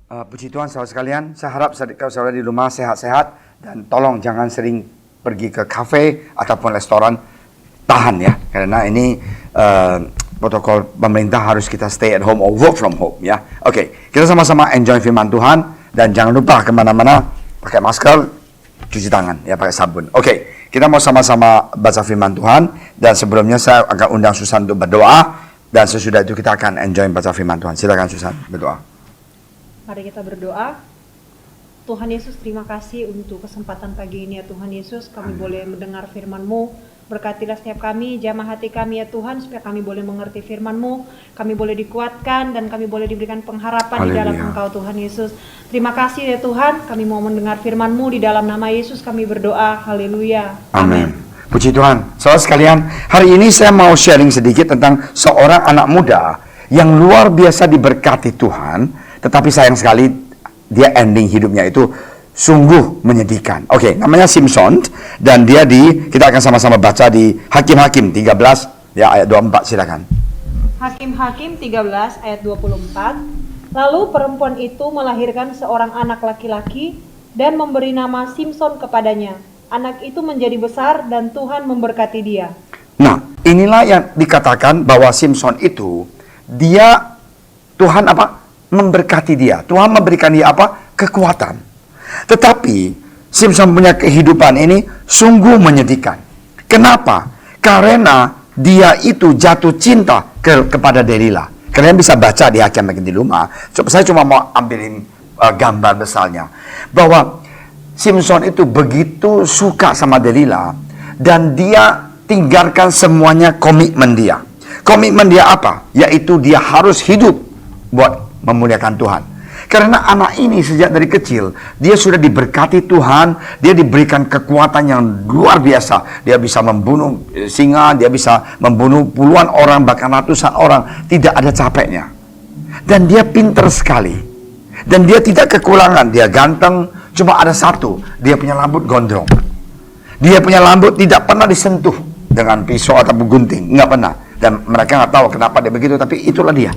Puji Tuhan saudara sekalian, saya harap saudara di rumah sehat-sehat dan tolong jangan sering pergi ke kafe ataupun restoran, tahan ya, karena ini protokol pemerintah harus kita stay at home or work from home ya. Oke, kita sama-sama enjoy firman Tuhan dan jangan lupa kemana-mana pakai masker, cuci tangan ya, pakai sabun. Oke, kita mau sama-sama baca firman Tuhan dan sebelumnya saya akan undang Susan untuk berdoa dan sesudah itu kita akan enjoy baca firman Tuhan. Silakan Susan berdoa. Mari kita berdoa. Tuhan Yesus, terima kasih untuk kesempatan pagi ini ya Tuhan Yesus. Kami boleh mendengar firman-Mu. Berkatilah setiap kami, jamah hati kami ya Tuhan, supaya kami boleh mengerti firman-Mu. Kami boleh dikuatkan dan kami boleh diberikan pengharapan di dalam Engkau Tuhan Yesus. Terima kasih ya Tuhan, kami mau mendengar firman-Mu. Di dalam nama Yesus kami berdoa. Haleluya. Amin. Puji Tuhan. Saudara sekalian, hari ini saya mau sharing sedikit tentang seorang anak muda yang luar biasa diberkati Tuhan. Tetapi sayang sekali dia ending hidupnya itu sungguh menyedihkan. Oke, namanya Simson dan kita akan sama-sama baca di Hakim-Hakim 13 ya ayat 24, silakan. Hakim-Hakim 13 ayat 24. Lalu perempuan itu melahirkan seorang anak laki-laki dan memberi nama Simson kepadanya. Anak itu menjadi besar dan Tuhan memberkati dia. Nah, inilah yang dikatakan bahwa Simson itu Tuhan memberkati dia. Tuhan memberikan dia kekuatan. Tetapi Simson punya kehidupan ini sungguh menyedihkan. Kenapa? Karena dia itu jatuh cinta kepada Delila. Kalian bisa baca di Hakim-Hakim di rumah. Saya cuma mau ambilin gambar besarnya bahwa Simson itu begitu suka sama Delila dan dia tinggalkan semuanya komitmen dia. Komitmen dia apa? Yaitu dia harus hidup buat memuliakan Tuhan. Karena anak ini sejak dari kecil dia sudah diberkati Tuhan, dia diberikan kekuatan yang luar biasa. Dia bisa membunuh singa, dia bisa membunuh puluhan orang bahkan ratusan orang, tidak ada capeknya. Dan dia pintar sekali. Dan dia tidak kekurangan, dia ganteng, cuma ada satu, dia punya rambut gondrong. Dia punya rambut tidak pernah disentuh dengan pisau atau gunting, nggak pernah. Dan mereka nggak tahu kenapa dia begitu, tapi itulah dia.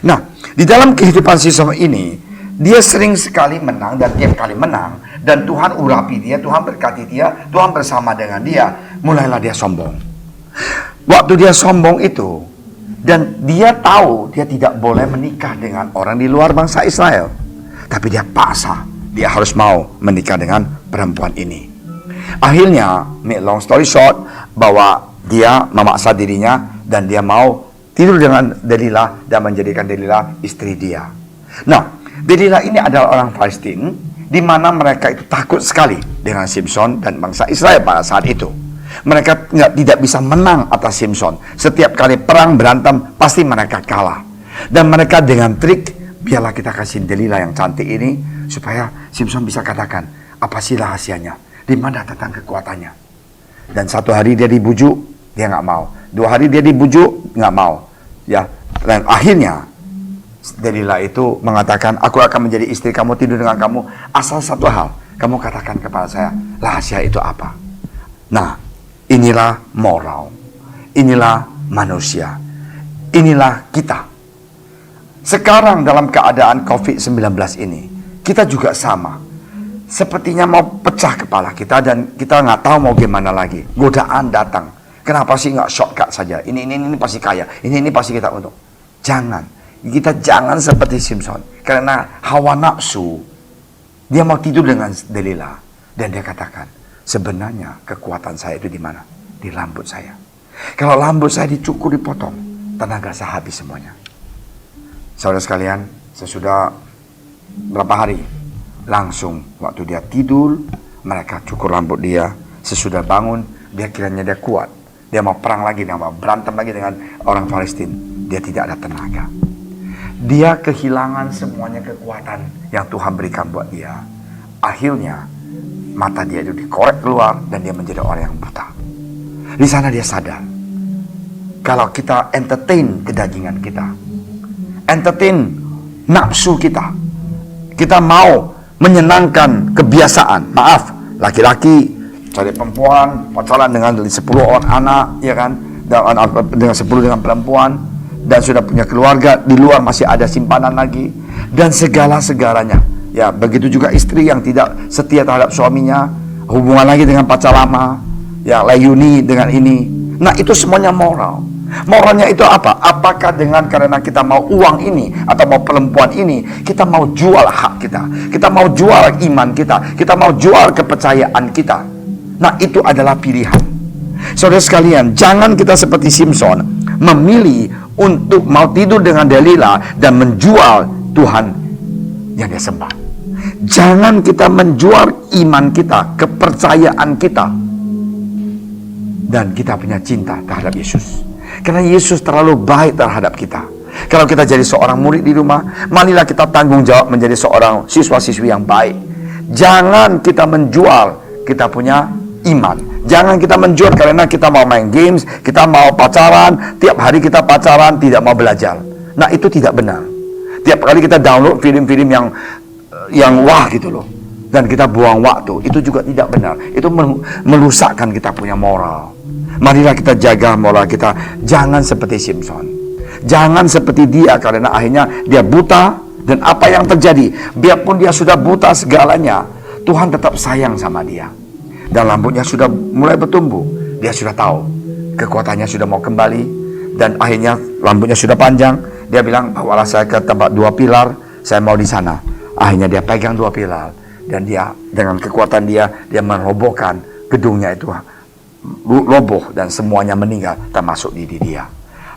Nah, di dalam kehidupan Simson ini, dia sering sekali menang dan tiap kali menang. Dan Tuhan urapi dia, Tuhan berkati dia, Tuhan bersama dengan dia. Mulailah dia sombong. Waktu dia sombong itu, dan dia tahu dia tidak boleh menikah dengan orang di luar bangsa Israel. Tapi dia paksa, dia harus mau menikah dengan perempuan ini. Akhirnya, make long story short, bahwa dia memaksa dirinya dan dia mau tidur dengan Delila dan menjadikan Delila istri dia. Nah, Delila ini adalah orang Palestina di mana mereka itu takut sekali dengan Simson dan bangsa Israel pada saat itu. Mereka tidak bisa menang atas Simson. Setiap kali perang berantem pasti mereka kalah. Dan mereka dengan trik, biarlah kita kasih Delila yang cantik ini supaya Simson bisa katakan apa sih rahasianya, di mana tentang kekuatannya. Dan satu hari dia dibujuk, dia nggak mau. 2 hari dia dibujuk, nggak mau. Ya, dan akhirnya Delila itu mengatakan, aku akan menjadi istri kamu, tidur dengan kamu, asal satu hal, kamu katakan kepada saya, rahasia itu apa? Nah, inilah moral, inilah manusia, inilah kita. Sekarang dalam keadaan COVID-19 ini, kita juga sama. Sepertinya mau pecah kepala kita dan kita nggak tahu mau gimana lagi. Godaan datang. Kenapa sih nggak shortcut saja? Ini pasti kaya. Ini pasti kita untung. Jangan. Kita jangan seperti Simson. Karena hawa nafsu. Dia mau tidur dengan Delila. Dan dia katakan, sebenarnya kekuatan saya itu di mana? Di rambut saya. Kalau rambut saya dicukur, dipotong, tenaga saya habis semuanya. Saudara sekalian, sesudah berapa hari, langsung waktu dia tidur, mereka cukur rambut dia. Sesudah bangun, dia kiranya dia kuat. Dia mau perang lagi, dia mau berantem lagi dengan orang Palestina. Dia tidak ada tenaga. Dia kehilangan semuanya kekuatan yang Tuhan berikan buat dia. Akhirnya, mata dia itu dikorek keluar dan dia menjadi orang yang buta. Di sana dia sadar. Kalau kita entertain kedagingan kita, entertain nafsu kita, kita mau menyenangkan kebiasaan. Maaf, laki-laki cari perempuan, pacaran dengan 10 orang anak, ya kan? Dengan 10 dengan perempuan, dan sudah punya keluarga, di luar masih ada simpanan lagi. dan segala-segalanya. Ya, begitu juga istri yang tidak setia terhadap suaminya, hubungan lagi dengan pacar lama, ya, layuni dengan ini. Nah, itu semuanya moral. Moralnya itu apa? Apakah dengan karena kita mau uang ini atau mau perempuan ini, kita mau jual hak kita mau jual iman kita mau jual kepercayaan kita. Nah, itu adalah pilihan. Saudara sekalian, jangan kita seperti Simpson memilih untuk mau tidur dengan Delila dan menjual Tuhan yang dia sembah. Jangan kita menjual iman kita, kepercayaan kita, dan kita punya cinta terhadap Yesus. Karena Yesus terlalu baik terhadap kita. Kalau kita jadi seorang murid di rumah, marilah kita tanggung jawab menjadi seorang siswa-siswi yang baik. Jangan kita menjual kita punya iman. Jangan kita menjual karena kita mau main games, kita mau pacaran, tiap hari kita pacaran, tidak mau belajar. Nah, itu tidak benar. Tiap kali kita download film-film yang wah gitu loh, dan kita buang waktu, itu juga tidak benar. Itu merusakkan kita punya moral. Marilah kita jaga moral kita. Jangan seperti Simpson. Jangan seperti dia, karena akhirnya dia buta. Dan apa yang terjadi, biarpun dia sudah buta segalanya, Tuhan tetap sayang sama dia. Dan rambutnya sudah mulai bertumbuh. Dia sudah tahu kekuatannya sudah mau kembali. Dan akhirnya rambutnya sudah panjang. Dia bilang, bawalah saya ke tempat 2 pilar, saya mau di sana. Akhirnya dia pegang 2 pilar. Dan dia dengan kekuatan dia merobohkan gedungnya itu, roboh, dan semuanya meninggal, termasuk diri dia.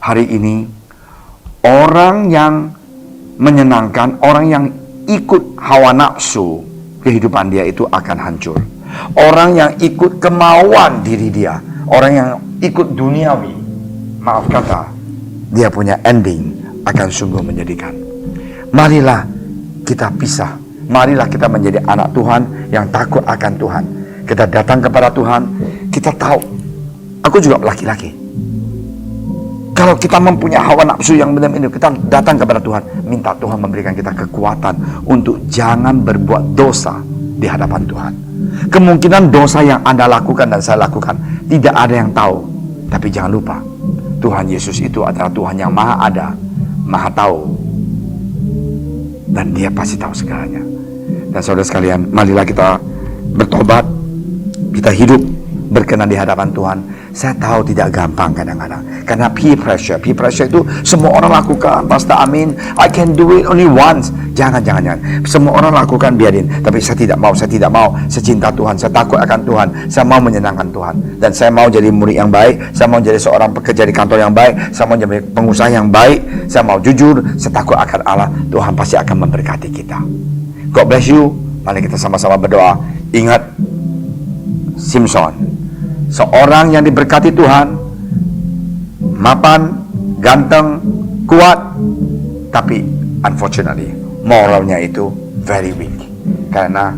Hari ini orang yang menyenangkan, orang yang ikut hawa nafsu, kehidupan dia itu akan hancur. Orang yang ikut kemauan diri dia, orang yang ikut duniawi, maaf kata, dia punya ending akan sungguh menyedihkan. Marilah kita pisah. Marilah kita menjadi anak Tuhan yang takut akan Tuhan. Kita datang kepada Tuhan. Kita tahu, aku juga laki-laki. Kalau kita mempunyai hawa nafsu yang benar-benar, kita datang kepada Tuhan, minta Tuhan memberikan kita kekuatan untuk jangan berbuat dosa di hadapan Tuhan. Kemungkinan dosa yang Anda lakukan dan saya lakukan, tidak ada yang tahu. Tapi jangan lupa, Tuhan Yesus itu adalah Tuhan yang maha ada, maha tahu, dan dia pasti tahu segalanya. Dan saudara sekalian, marilah kita bertobat, kita hidup berkenan di hadapan Tuhan. Saya tahu tidak gampang kadang-kadang, karena peer pressure itu semua orang lakukan. Pastor Amin, I can do it only once. Jangan. Semua orang lakukan, biarin. Tapi saya tidak mau. Saya cinta Tuhan, saya takut akan Tuhan, saya mau menyenangkan Tuhan. Dan saya mau jadi murid yang baik, saya mau jadi seorang pekerja di kantor yang baik, saya mau jadi pengusaha yang baik, saya mau jujur, saya takut akan Allah. Tuhan pasti akan memberkati kita. God bless you. Mari kita sama-sama berdoa. Ingat Simpson, seorang yang diberkati Tuhan, mapan, ganteng, kuat, tapi unfortunately moralnya itu very weak, karena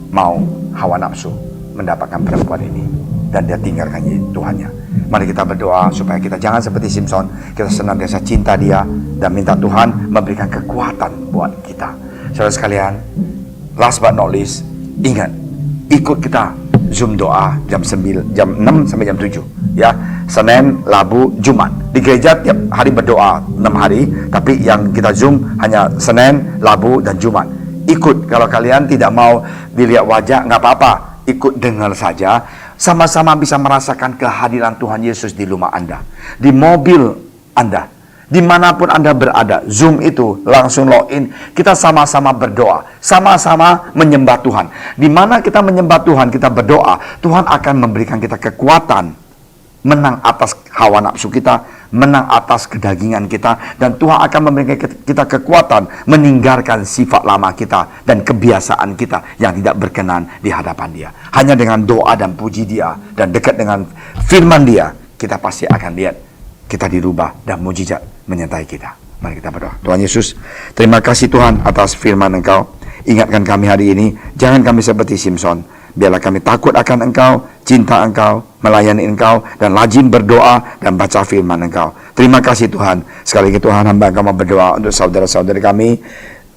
mau hawa nafsu mendapatkan perempuan ini, dan dia tinggalkan Tuhannya. Mari kita berdoa supaya kita jangan seperti Simpson. Kita senantiasa cinta dia dan minta Tuhan memberikan kekuatan buat kita. Saudara sekalian, last but not least, ingat, ikut kita Zoom doa jam 6 sampai jam 7 ya. Senin, Rabu, Jumat. Di gereja tiap hari berdoa 6 hari, tapi yang kita Zoom hanya Senin, Rabu, dan Jumat. Ikut. Kalau kalian tidak mau dilihat wajah, nggak apa-apa, ikut dengar saja. Sama-sama bisa merasakan kehadiran Tuhan Yesus di rumah Anda, di mobil Anda, dimanapun Anda berada. Zoom itu langsung login, kita sama-sama berdoa, sama-sama menyembah Tuhan. Di mana kita menyembah Tuhan, kita berdoa, Tuhan akan memberikan kita kekuatan menang atas hawa nafsu kita, menang atas kedagingan kita, dan Tuhan akan memberikan kita kekuatan meninggalkan sifat lama kita dan kebiasaan kita yang tidak berkenan di hadapan Dia. Hanya dengan doa dan puji Dia dan dekat dengan firman Dia, kita pasti akan lihat kita dirubah dan mujizat menyertai kita. Mari kita berdoa. Tuhan Yesus, terima kasih Tuhan atas firman Engkau. Ingatkan kami hari ini, jangan kami seperti Simpson. Biarlah kami takut akan Engkau, cinta Engkau, melayani Engkau, dan rajin berdoa dan baca firman Engkau. Terima kasih Tuhan. Sekali lagi Tuhan, hamba Engkau mau berdoa untuk saudara-saudari kami.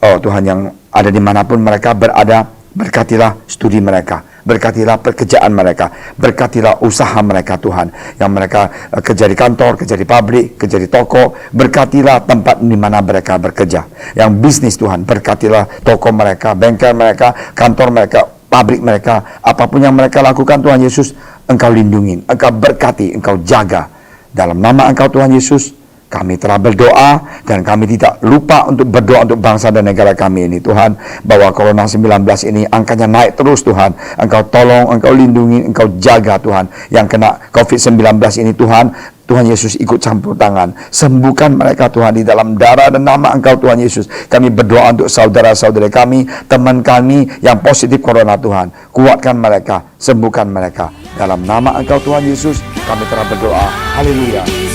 Oh Tuhan, yang ada dimanapun mereka berada, berkatilah studi mereka, Berkatilah pekerjaan mereka, berkatilah usaha mereka Tuhan, yang mereka kerja di kantor, kerja di pabrik, kerja di toko. Berkatilah tempat di mana mereka bekerja. Yang bisnis Tuhan, berkatilah toko mereka, bengkel mereka, kantor mereka, pabrik mereka, apapun yang mereka lakukan Tuhan Yesus, Engkau lindungi, Engkau berkati, Engkau jaga. Dalam nama Engkau Tuhan Yesus, kami telah berdoa, dan kami tidak lupa untuk berdoa untuk bangsa dan negara kami ini Tuhan, bahwa Corona 19 ini angkanya naik terus Tuhan. Engkau tolong, Engkau lindungi, Engkau jaga Tuhan. Yang kena COVID-19 ini Tuhan, Tuhan Yesus ikut campur tangan, sembuhkan mereka Tuhan di dalam darah dan nama Engkau Tuhan Yesus. Kami berdoa untuk saudara-saudara kami, teman kami yang positif Corona Tuhan. Kuatkan mereka, sembuhkan mereka. Dalam nama Engkau Tuhan Yesus, kami telah berdoa. Haleluya.